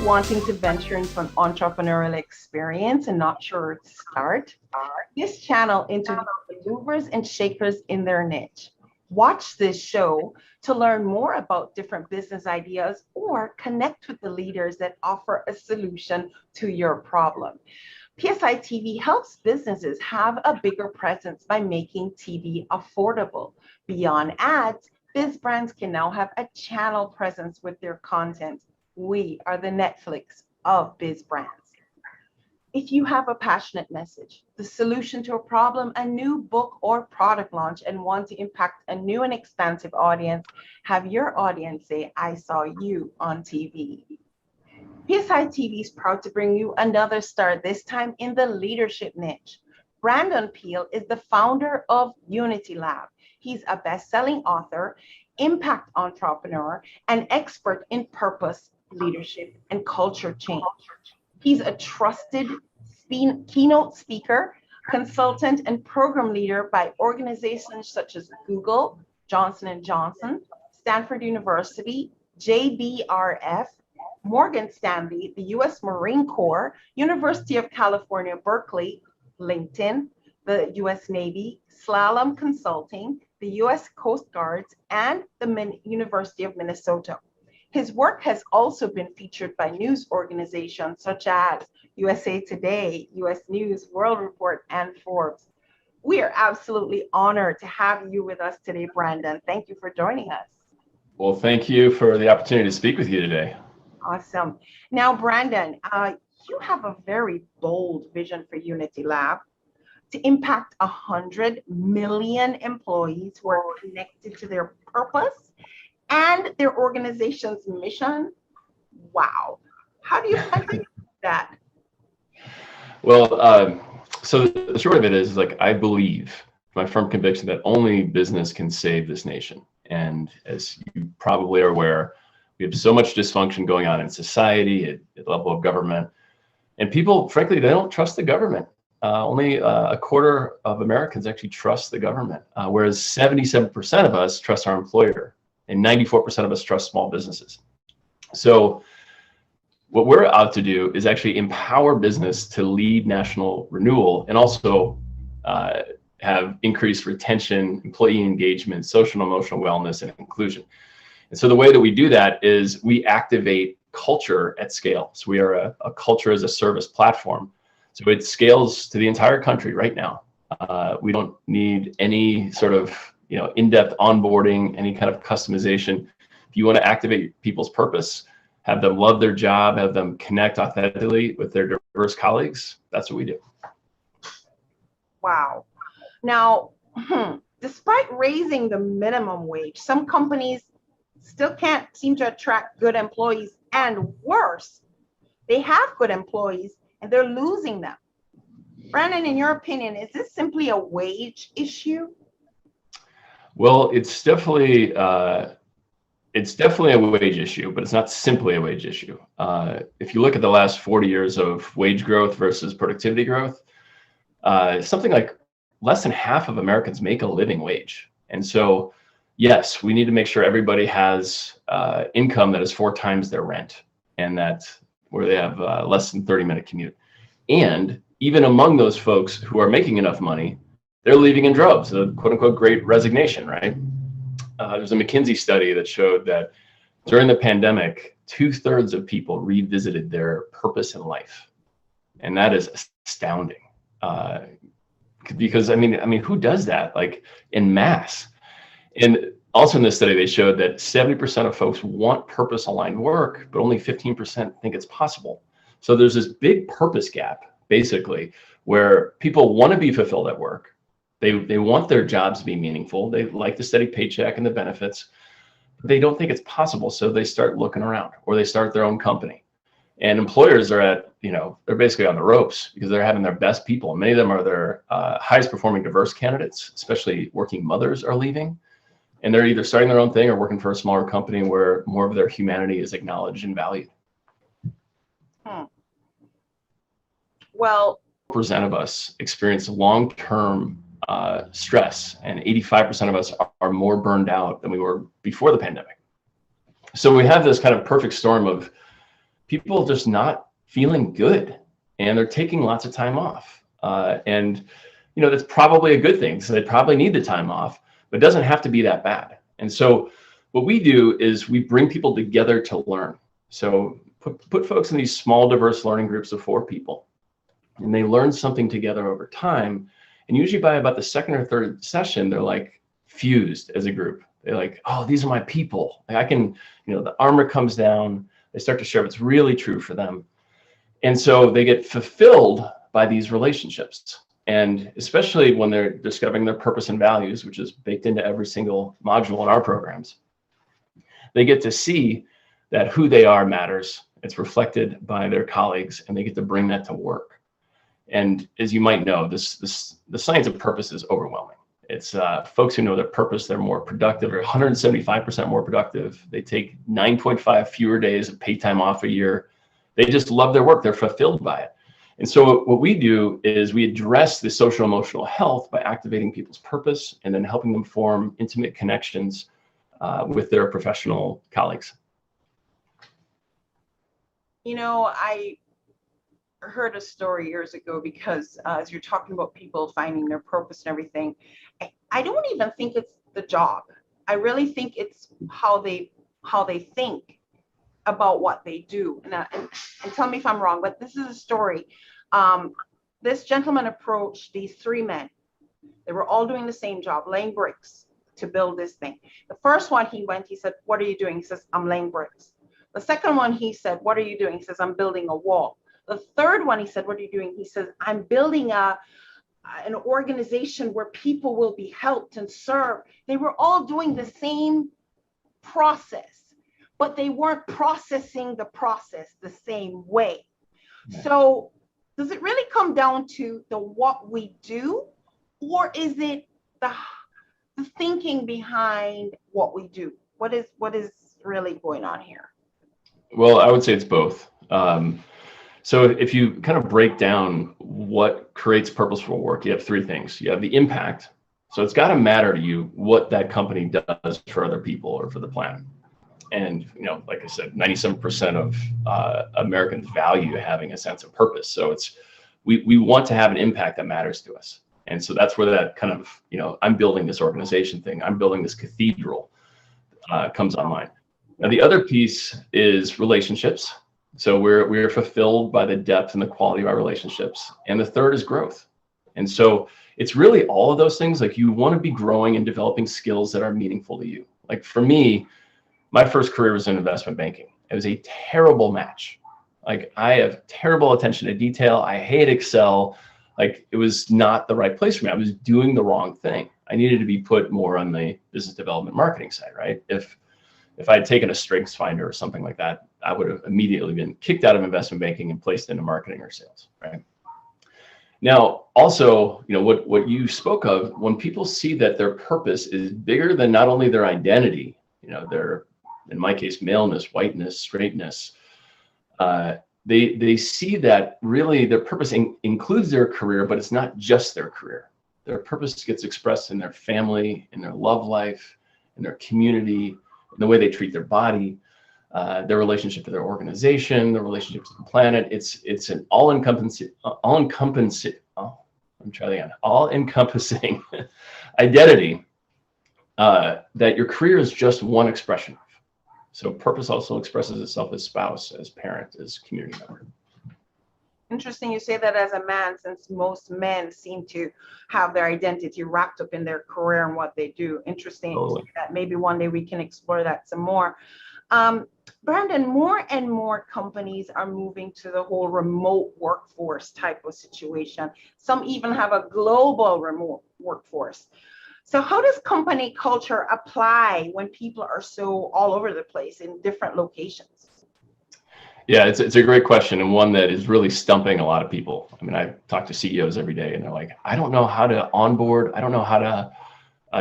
wanting to venture into an entrepreneurial experience and not sure where to start? This channel interviews the movers and shakers in their niche. Watch this show to learn more about different business ideas or connect with the leaders that offer a solution to your problem. PSI TV helps businesses have a bigger presence by making TV affordable. Beyond ads, biz brands can now have a channel presence with their content. We are the Netflix of biz brands. If you have a passionate message, the solution to a problem, a new book or product launch, and want to impact a new and expansive audience, have your audience say, "I saw you on TV." PSI TV is proud to bring you another star, this time in the leadership niche. Brandon Peele is the founder of Unity Lab. He's a best-selling author, impact entrepreneur, and expert in purpose, leadership, and culture change. He's a trusted keynote speaker, consultant, and program leader by organizations such as Google, Johnson & Johnson, Stanford University, JBRF, Morgan Stanley, the U.S. Marine Corps, University of California, Berkeley, LinkedIn, the U.S. Navy, Slalom Consulting, the U.S. Coast Guards, and the University of Minnesota. His work has also been featured by news organizations such as USA Today, U.S. News, World Report, and Forbes. We are absolutely honored to have you with us today, Brandon. Thank you for joining us. Well, thank you for the opportunity to speak with you today. Awesome. Now, Brandon, you have a very bold vision for Unity Lab to impact 100 million employees who are connected to their purpose and their organization's mission. Wow. How do you do that? Well, so the short of it is like, I believe, my firm conviction, that only business can save this nation. And as you probably are aware, we have so much dysfunction going on in society at the level of government. And people, frankly, they don't trust the government. Only a quarter of Americans actually trust the government, whereas 77% of us trust our employer and 94% of us trust small businesses. So what we're out to do is actually empower business to lead national renewal and also have increased retention, employee engagement, social and emotional wellness, and inclusion. And so the way that we do that is we activate culture at scale. So we are a culture as a service platform. So it scales to the entire country right now. We don't need any sort of in-depth onboarding, any kind of customization. If you want to activate people's purpose, have them love their job, have them connect authentically with their diverse colleagues, that's what we do. Wow. Now, despite raising the minimum wage, some companies still can't seem to attract good employees, and worse, they have good employees and they're losing them. Brandon, in your opinion, is this simply a wage issue? Well, it's definitely a wage issue, but it's not simply a wage issue. If you look at the last 40 years of wage growth versus productivity growth, something like less than half of Americans make a living wage. And so, yes, we need to make sure everybody has income that is 4 times their rent, and that's where they have less than 30-minute commute. And even among those folks who are making enough money, they're leaving in droves, the quote unquote great resignation, right? There's a McKinsey study that showed that during the pandemic, 2/3 of people revisited their purpose in life. And that is astounding. Because I mean, who does that, like, in mass? And also in this study, they showed that 70% of folks want purpose-aligned work, but only 15% think it's possible. So there's this big purpose gap, basically, where people want to be fulfilled at work. They want their jobs to be meaningful. They like the steady paycheck and the benefits, but they don't think it's possible. So they start looking around, or they start their own company. And employers are at, they're basically on the ropes because they're having their best people. Many of them are their highest performing diverse candidates, especially working mothers are leaving. And they're either starting their own thing or working for a smaller company where more of their humanity is acknowledged and valued. Well, 4% of us experience long-term stress, and 85% of us are more burned out than we were before the pandemic. So we have this kind of perfect storm of people just not feeling good, and they're taking lots of time off. And that's probably a good thing. So they probably need the time off, but it doesn't have to be that bad. And so what we do is we bring people together to learn. So put folks in these small, diverse learning groups of 4 people, and they learn something together over time. And usually by about the second or third session, they're like fused as a group. They're like, oh, these are my people. Like I can, the armor comes down. They start to share what's really true for them. And so they get fulfilled by these relationships. And especially when they're discovering their purpose and values, which is baked into every single module in our programs, they get to see that who they are matters. It's reflected by their colleagues, and they get to bring that to work. And as you might know, the science of purpose is overwhelming. It's folks who know their purpose, they're more productive, or 175% more productive. They take 9.5 fewer days of paid time off a year. They just love their work. They're fulfilled by it. And so what we do is we address the social emotional health by activating people's purpose and then helping them form intimate connections with their professional colleagues. I heard a story years ago, because as you're talking about people finding their purpose and everything, I don't even think it's the job. I really think it's how they think about what they do. And tell me if I'm wrong, but this is a story. This gentleman approached these 3 men. They were all doing the same job, laying bricks to build this thing. The first one, he said, what are you doing? He says, I'm laying bricks. The second one, he said, what are you doing? He says, I'm building a wall. The third one, he said, what are you doing? He says, I'm building an organization where people will be helped and served. They were all doing the same process, but they weren't processing the process the same way. Right. So does it really come down to what we do, or is it the thinking behind what we do? What is really going on here? Well, I would say it's both. So if you kind of break down what creates purposeful work, you have 3 things. You have the impact. So it's got to matter to you what that company does for other people or for the planet. And, like I said, 97% of Americans value having a sense of purpose. So we want to have an impact that matters to us. And so that's where that kind of, I'm building this organization thing, I'm building this cathedral comes online. Now, the other piece is relationships. So we're fulfilled by the depth and the quality of our relationships. And the third is growth. And so it's really all of those things. Like, you want to be growing and developing skills that are meaningful to you. Like for me, my first career was in investment banking. It was a terrible match. Like, I have terrible attention to detail. I hate Excel. Like, it was not the right place for me. I was doing the wrong thing. I needed to be put more on the business development marketing side, right? If I had taken a strengths finder or something like that, I would have immediately been kicked out of investment banking and placed into marketing or sales, right? Now, also, what you spoke of, when people see that their purpose is bigger than not only their identity, their, in my case, maleness, whiteness, straightness, they see that really their purpose includes their career, but it's not just their career. Their purpose gets expressed in their family, in their love life, in their community, in the way they treat their body, their relationship to their organization, their relationship to the planet. It's an all-encompassing identity that your career is just one expression of. So purpose also expresses itself as spouse, as parent, as community member. Interesting you say that as a man, since most men seem to have their identity wrapped up in their career and what they do. Interesting. Totally. That maybe one day we can explore that some more. Brandon, more and more companies are moving to the whole remote workforce type of situation. Some even have a global remote workforce. So how does company culture apply when people are so all over the place in different locations? Yeah, it's a great question, and one that is really stumping a lot of people. I mean, I talk to CEOs every day, and they're like, I don't know how to onboard. I don't know how to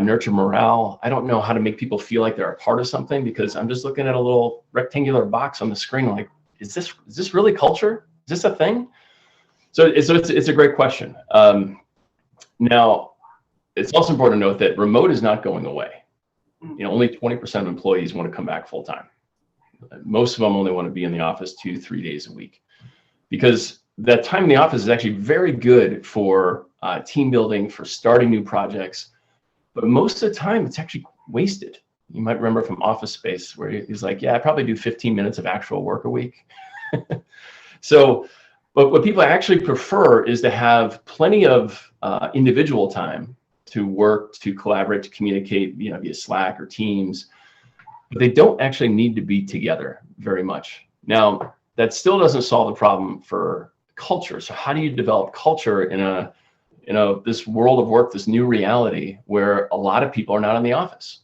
nurture morale. I don't know how to make people feel like they're a part of something, because I'm just looking at a little rectangular box on the screen. Like, is this really culture? Is this a thing? So it's a great question. Now, it's also important to note that remote is not going away. Only 20% of employees want to come back full time. Most of them only want to be in the office 2-3 days a week, because that time in the office is actually very good for team building, for starting new projects. But most of the time, it's actually wasted. You might remember from Office Space, where he's like, yeah, I probably do 15 minutes of actual work a week. So, but what people actually prefer is to have plenty of individual time to work, to collaborate, to communicate, via Slack or Teams. But they don't actually need to be together very much. Now, that still doesn't solve the problem for culture. So how do you develop culture in this world of work, this new reality where a lot of people are not in the office?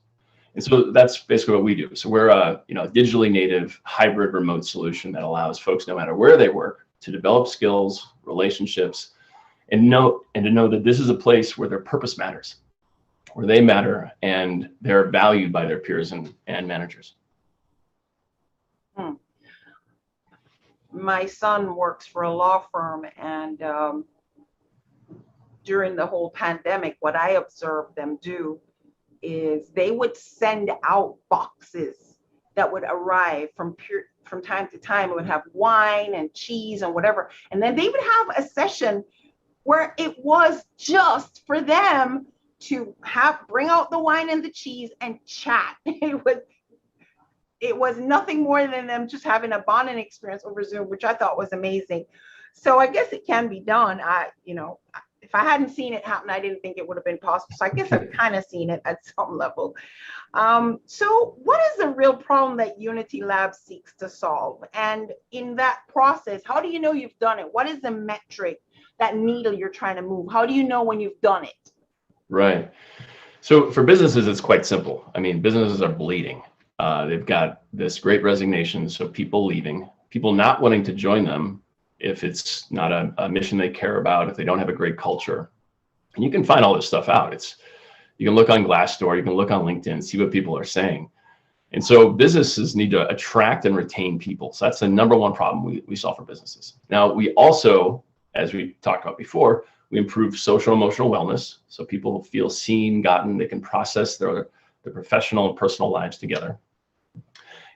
And so that's basically what we do. So we're a digitally native hybrid remote solution that allows folks, no matter where they work, to develop skills, relationships, and to know that this is a place where their purpose matters, where they matter, and they're valued by their peers and managers. My son works for a law firm, and during the whole pandemic, what I observed them do is they would send out boxes that would arrive from time to time. It would have wine and cheese and whatever. And then they would have a session where it was just for them to bring out the wine and the cheese and chat. It was nothing more than them just having a bonding experience over Zoom, which I thought was amazing. So I guess it can be done. If I hadn't seen it happen, I didn't think it would have been possible. So I guess I've kind of seen it at some level. So what is the real problem that Unity Lab seeks to solve? And in that process, how do you know you've done it? What is the metric, that needle you're trying to move? How do you know when you've done it? Right. So for businesses, it's quite simple. I mean, businesses are bleeding. They've got this great resignation, so people leaving, people not wanting to join them if it's not a mission they care about, if they don't have a great culture. And you can find all this stuff out. You can look on Glassdoor, you can look on LinkedIn, see what people are saying. And so businesses need to attract and retain people. So that's the number one problem we solve for businesses. Now, we also, as we talked about before, we improve social emotional wellness. So people feel seen, gotten, they can process their professional and personal lives together.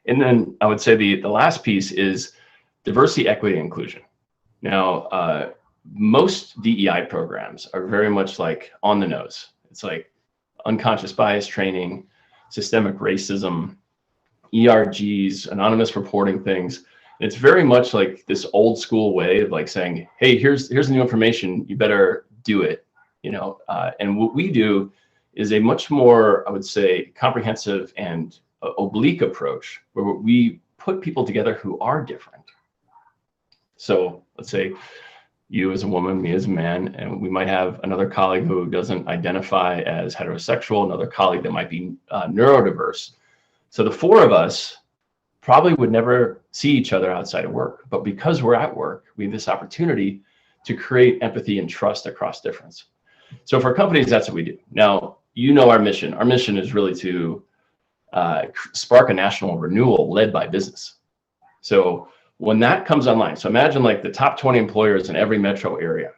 And then I would say the last piece is diversity, equity, and inclusion. Now, most DEI programs are very much like on the nose. It's like unconscious bias training, systemic racism, ERGs, anonymous reporting things. And it's very much like this old school way of like saying, hey, here's the new information, you better do it. And what we do is a much more, I would say, comprehensive and oblique approach where we put people together who are different. So let's say you as a woman, me as a man, and we might have another colleague who doesn't identify as heterosexual, another colleague that might be neurodiverse. So the four of us probably would never see each other outside of work, but because we're at work, we have this opportunity to create empathy and trust across difference. So for companies, that's what we do. Now, our mission. Our mission is really to spark a national renewal led by business. So when that comes online, so imagine like the top 20 employers in every metro area.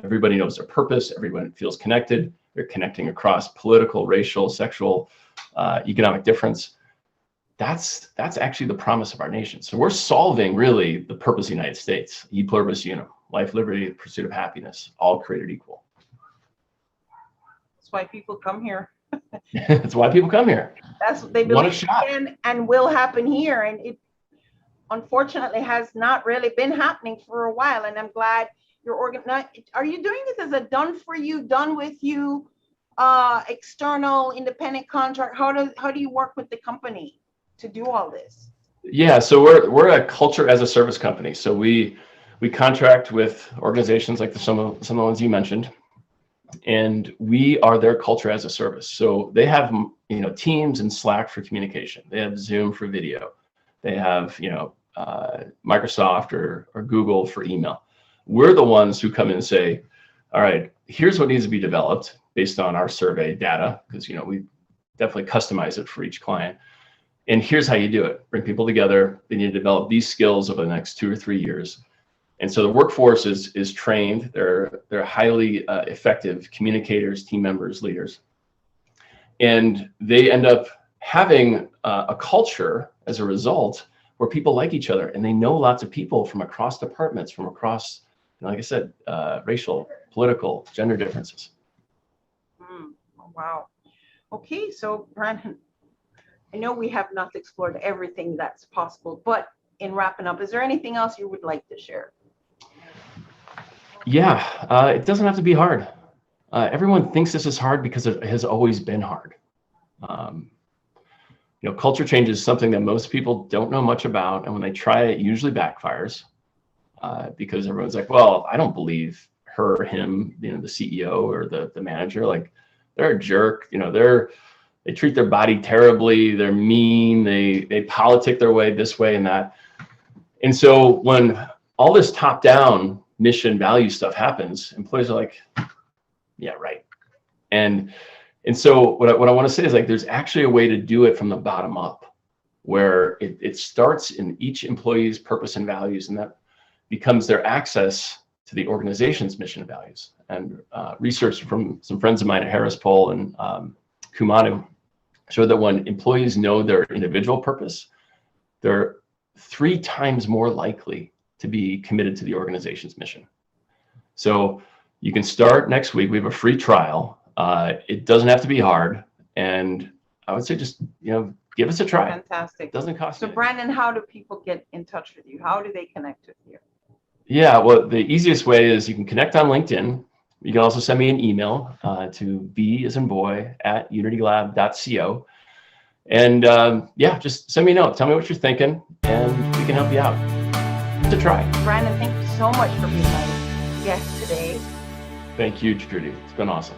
Everybody knows their purpose. Everyone feels connected. They're connecting across political, racial, sexual, economic difference. That's actually the promise of our nation. So we're solving really the purpose of the United States. E pluribus unum, life, liberty, pursuit of happiness, all created equal. That's why people come here. That's why people come here. That's what they believe can and will happen here. And it unfortunately has not really been happening for a while. And I'm glad you're organized. Are you doing this as a done for you, done with you, external independent contract? How do you work with the company to do all this? Yeah, so we're a culture as a service company. So we contract with organizations like some of the ones you mentioned, and we are their culture as a service. So they have Teams and Slack for communication. They have Zoom for video. They have Microsoft or Google for email. We're the ones who come in and say, all right, here's what needs to be developed based on our survey data, because we definitely customize it for each client. And here's how you do it. Bring people together. They need to develop these skills over the next 2 or 3 years. And so the workforce is trained. They're highly effective communicators, team members, leaders. And they end up having a culture as a result where people like each other and they know lots of people from across departments, from across, like I said, racial, political, gender differences. Wow. Okay, so Brandon, I know we have not explored everything that's possible, but in wrapping up, is there anything else you would like to share? Yeah, it doesn't have to be hard. Everyone thinks this is hard because it has always been hard. Culture change is something that most people don't know much about, and when they try it, usually backfires because everyone's like, well, I don't believe her, him, the CEO or the manager, like they're a jerk, they treat their body terribly, they're mean, they politic their way this way and that. And so when all this top-down mission value stuff happens, employees are like, yeah, right. And so what I want to say is, like, there's actually a way to do it from the bottom up, where it starts in each employee's purpose and values, and that becomes their access to the organization's mission and values. And research from some friends of mine at Harris Poll and Kumanu showed that when employees know their individual purpose, they're 3 times more likely to be committed to the organization's mission. So you can start next week. We have a free trial. It doesn't have to be hard. And I would say just, give us a try. Fantastic. It doesn't cost you. So Brandon, how do people get in touch with you? How do they connect with you? Yeah, well, the easiest way is you can connect on LinkedIn. You can also send me an email to b as in boy @unitylab.co. And just send me a note. Tell me what you're thinking, and we can help you out. To try. Brandon, thank you so much for being my guest today. Thank you, Trudy. It's been awesome.